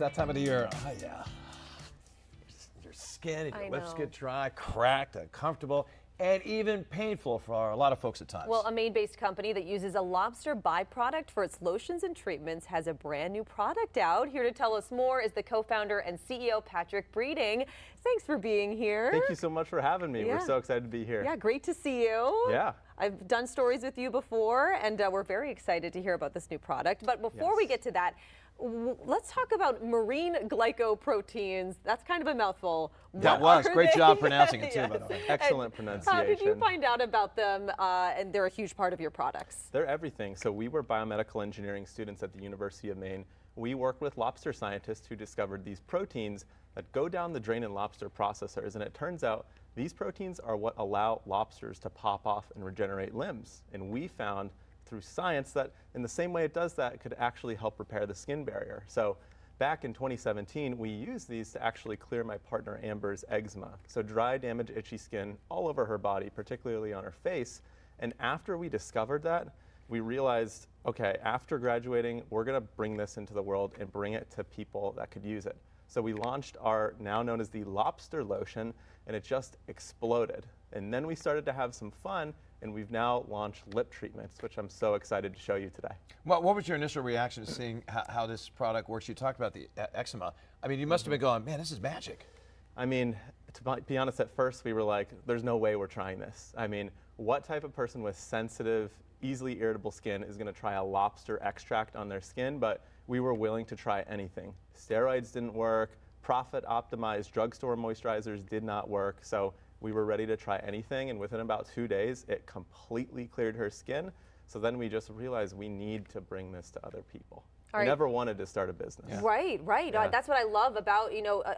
that time of the year. Oh, yeah. Your skin and your lips get dry, cracked, uncomfortable, and even painful for a lot of folks at times. Well, a Maine-based company that uses a lobster byproduct for its lotions and treatments has a brand new product out. Here to tell us more is the co-founder and CEO, Patrick Breeding. Thanks for being here. Thank you so much for having me. We're so excited to be here. Yeah, great to see you. Yeah. I've done stories with you before, and we're very excited to hear about this new product. But before we get to that, let's talk about marine glycoproteins. That's kind of a mouthful. That was. Great job pronouncing it, too, by the way. Excellent pronunciation. How did you find out about them? And they're a huge part of your products. They're everything. So we were biomedical engineering students at the University of Maine. We worked with lobster scientists who discovered these proteins that go down the drain in lobster processors. And it turns out these proteins are what allow lobsters to pop off and regenerate limbs. And we found through science that in the same way it does that, it could actually help repair the skin barrier. So back in 2017, we used these to actually clear my partner Amber's eczema. So dry, damaged, itchy skin all over her body, particularly on her face. And after we discovered that, we realized, okay, after graduating, we're gonna bring this into the world and bring it to people that could use it. So we launched our now known as the lobster lotion, and it just exploded. And then we started to have some fun, and we've now launched lip treatments, which I'm so excited to show you today. Well, what was your initial reaction to seeing how this product works? You talked about the eczema. I mean, you must have been going, man, this is magic. I mean, to be honest, at first we were like, there's no way we're trying this. I mean, what type of person with sensitive, easily irritable skin is gonna try a lobster extract on their skin? But we were willing to try anything. Steroids didn't work, profit-optimized drugstore moisturizers did not work, so we were ready to try anything, and within about 2 days, it completely cleared her skin. So then we just realized we need to bring this to other people. We never wanted to start a business. Yeah. Right. Yeah. That's what I love about,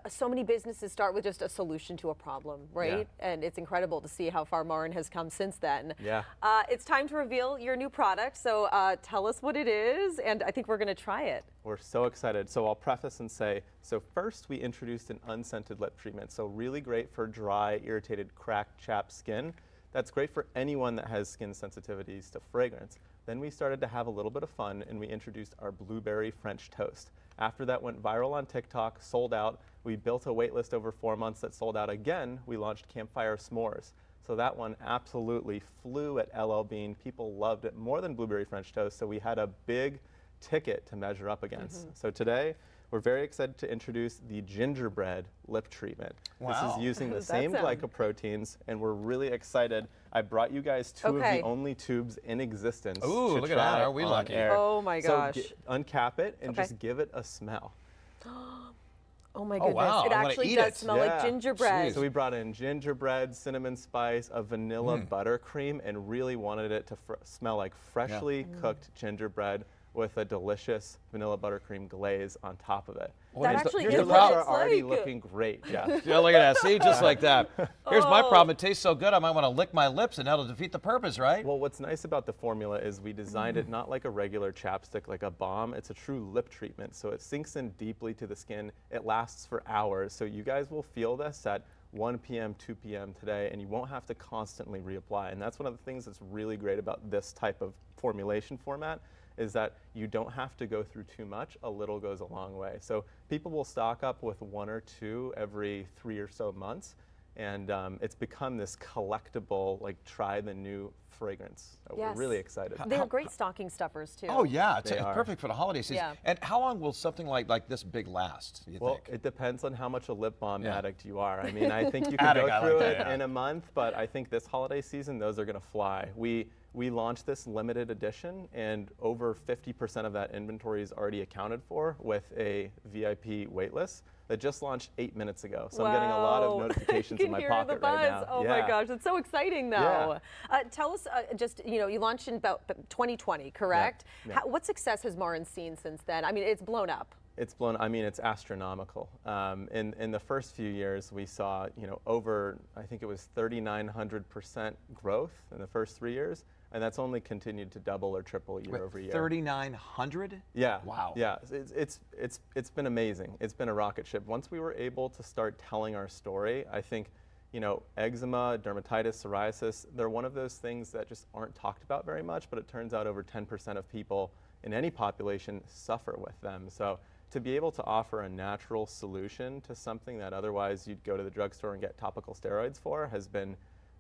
so many businesses start with just a solution to a problem, right? Yeah. And it's incredible to see how far Marin has come since then. Yeah. It's time to reveal your new product, so tell us what it is, and I think we're gonna try it. We're so excited. So I'll preface and say, so first we introduced an unscented lip treatment, so really great for dry, irritated, cracked, chapped skin. That's great for anyone that has skin sensitivities to fragrance. Then we started to have a little bit of fun, and we introduced our blueberry French toast. After that went viral on TikTok, sold out. We built a wait list over 4 months that sold out again. We launched Campfire S'mores. So that one absolutely flew at LL Bean. People loved it more than blueberry French toast, so we had a big ticket to measure up against. So today, we're very excited to introduce the gingerbread lip treatment. Wow. This is using the same glycoproteins, and we're really excited. I brought you guys two of the only tubes in existence. Ooh, look at that. Are we lucky? Air. Oh my gosh. So uncap it and just give it a smell. Oh my goodness, wow. It actually does smell like gingerbread. So we brought in gingerbread, cinnamon spice, a vanilla buttercream, and really wanted it to smell like freshly cooked gingerbread with a delicious vanilla buttercream glaze on top of it. That actually is your what lips it's are already like. looking great, Jeff. Yeah, look at that. See, just like that. Here's my problem. It tastes so good, I might want to lick my lips, and that'll defeat the purpose, right? Well, what's nice about the formula is we designed it not like a regular chapstick, like a balm. It's a true lip treatment, so it sinks in deeply to the skin. It lasts for hours, so you guys will feel this at 1 p.m., 2 p.m. today, and you won't have to constantly reapply. And that's one of the things that's really great about this type of formulation format, is that you don't have to go through too much. A little goes a long way. So people will stock up with 1 or 2 every 3 or so months, and it's become this collectible, like, try the new fragrance. So we're really excited. They're great stocking stuffers too. Oh yeah, it's perfect for the holiday season. Yeah. And how long will something like this big last, you Well, think? it depends on how much a lip balm addict you are. I mean, I think you can go through it in a month, but I think this holiday season, those are gonna fly. We launched this limited edition, and over 50% of that inventory is already accounted for with a VIP waitlist that just launched 8 minutes ago. So I'm getting a lot of notifications in my pocket right now. Oh my gosh, it's so exciting though. Tell us, you launched in about 2020, correct? Yeah. What success has Marin seen since then? I mean, it's blown up. It's astronomical. In the first few years, we saw, over, I think it was 3,900% growth in the first 3 years. And that's only continued to double or triple year over year. 3,900? Yeah. Wow. Yeah. It's been amazing. It's been a rocket ship. Once we were able to start telling our story, I think, eczema, dermatitis, psoriasis, they're one of those things that just aren't talked about very much, but it turns out over 10% of people in any population suffer with them. So to be able to offer a natural solution to something that otherwise you'd go to the drugstore and get topical steroids for has been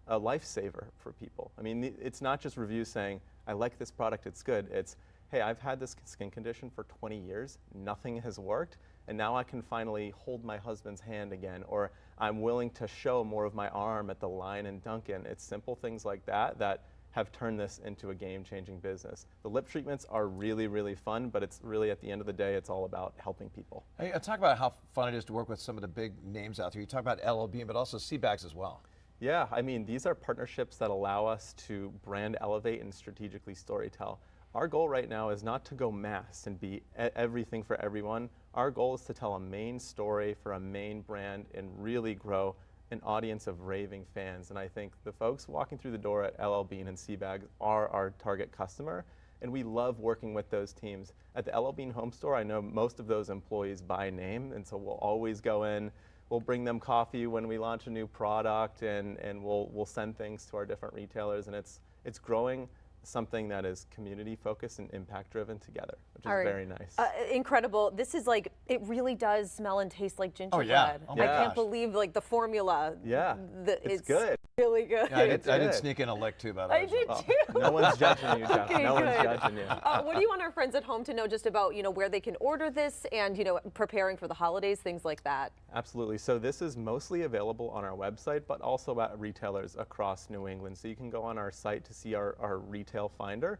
a lifesaver for people. I mean, it's not just reviews saying, I like this product, it's good. It's, hey, I've had this skin condition for 20 years, nothing has worked, and now I can finally hold my husband's hand again, or I'm willing to show more of my arm at the line in Dunkin'. It's simple things like that that have turned this into a game-changing business. The lip treatments are really, really fun, but it's really, at the end of the day, it's all about helping people. Hey, talk about how fun it is to work with some of the big names out there. You talk about LL Bean, but also Seabags as well. Yeah, I mean, these are partnerships that allow us to brand elevate and strategically storytell. Our goal right now is not to go mass and be everything for everyone. Our goal is to tell a Maine story for a Maine brand and really grow an audience of raving fans. And I think the folks walking through the door at LL Bean and Seabags are our target customer, and we love working with those teams. At the LL Bean home store, I know most of those employees by name, and so we'll always go in. We'll bring them coffee when we launch a new product, and we'll send things to our different retailers, and it's growing something that is community focused and impact driven together, which is very nice. Incredible. This is like, it really does smell and taste like gingerbread. yeah. Oh my I can't gosh. believe like the formula. Yeah, it's good. Really good. Yeah, I did sneak in a lick too, by the way. I did too. No one's judging you, Jeff. Okay, no one's good. judging you. What do you want our friends at home to know just about, where they can order this and, preparing for the holidays, things like that? Absolutely. So this is mostly available on our website, but also at retailers across New England. So you can go on our site to see our retail finder.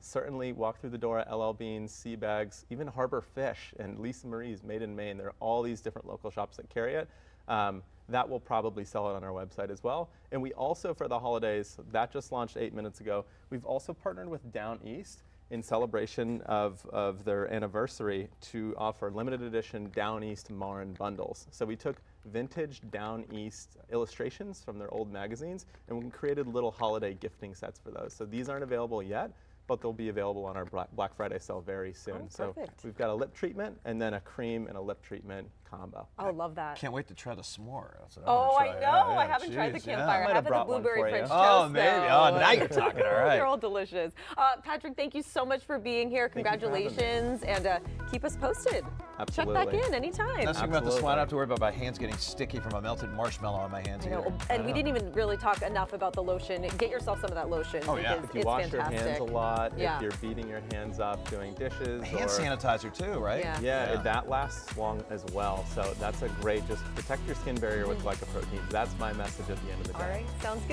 Certainly walk through the door at LL Bean, Seabags, even Harbor Fish and Lisa Marie's Made in Maine. There are all these different local shops that carry it. That will probably sell it on our website as well. And we also, for the holidays, that just launched 8 minutes ago, we've also partnered with Down East in celebration of their anniversary to offer limited edition Down East Marin bundles. So we took vintage Down East illustrations from their old magazines, and we created little holiday gifting sets for those. So these aren't available yet, but they'll be available on our Black Friday sale very soon. So we've got a lip treatment and then a cream and a lip treatment combo. I love that. Can't wait to try the s'more. That's what Oh, wanna I try. know. Yeah, I haven't tried the jeez, campfire. Might I have have the brought one blueberry for you. French toast. Oh, maybe. though. Oh, now you're talking. All right. They're all delicious. Patrick, thank you so much for being here. Thank you for having me. Congratulations, and keep us posted. Absolutely. Check back in anytime. That's about the swine. I Absolutely. don't have to worry about my hands getting sticky from a melted marshmallow on my hands I know. either. And we didn't even really talk enough about the lotion. Get yourself some of that lotion. Oh, yeah. because If you it's wash fantastic. your hands a lot, Yeah. if you're beating your hands up doing dishes, Hand or sanitizer too, right? Yeah. yeah, that lasts long as well. So that's a great, just protect your skin barrier with glycoproteins. That's my message at the end of the day. All right, sounds good.